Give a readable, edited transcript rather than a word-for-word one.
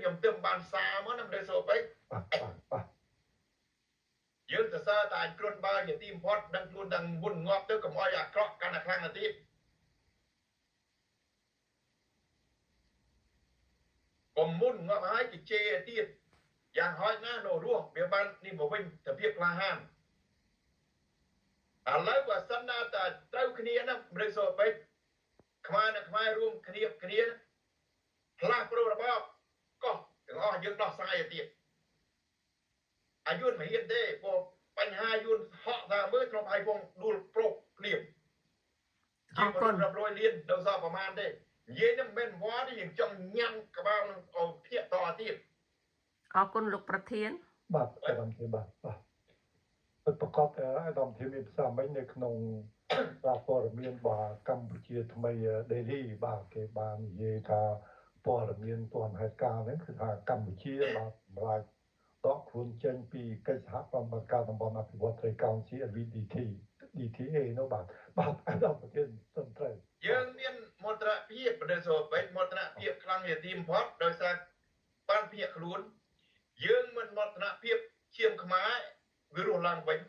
ខ្ញុំទើបបានសារមកណាមិនសូវពេកយើងសរសើរតែគ្រុនបើជាទីបំផុតដឹងខ្លួនដឹងមុនងាប់ទៅកុំឲ្យអាក្រក់កាន់តែខ្លាំងទៅទៀតកុំមុនងាប់ហើយគេជេរទៀតយ៉ាងហោចណាស់នៅរស់វាបាននេះមកវិញទៅភាពក្លាហានឥឡូវបើសិនណាតែត្រូវគ្នាណាមិនសូវពេកខ្មែរនិងខ្មែររួមគ្នាផ្លាស់ប្ដូររបបកោះទាំងអស់យើងដោះស្រាយទៅទៀតអាយុនមិនហ៊ានទេព្រោះបញ្ហាយួនហក់ថាមើលក្នុងហើយវងដួលប្រុកភ្លាមអរគុណរាប់រយលានដល់សល់ប្រហែលទេនិយាយនេះមិនមែនវត្តទេយើងចង់ញ៉ាំក្បាលនឹងអោភ្នាក់តទៀតអរគុណលោកប្រធានបាទតាមទីបាទប្រកបអាដាមធីមានភាសាមិញនៅក្នុងសារព័ត៌មានបាទកម្ពុជាថ្មី Daily បាទគេបាននិយាយថាព័ត៌មានទាន់ហេតុការណ៍ហ្នឹងគឺថាកម្ពុជាបាទម្លាយដកខ្លួនចេញពីកិច្ចសហប្រតិបត្តិការតំបន់អភិវឌ្ឍត្រីកោណស៊ី DTA នោះបាទអាដាមប្រធានត្រឹមត្រូវយើងមានមន្តរភាពប្រទេសសូបែកមន្តរភាពខ្លាំងជាទីបំផុតដោយសារបានភៀកខ្លួនយើងមិនមន្តរភាពឈាមខ្មែរវារស់ឡើងវិញ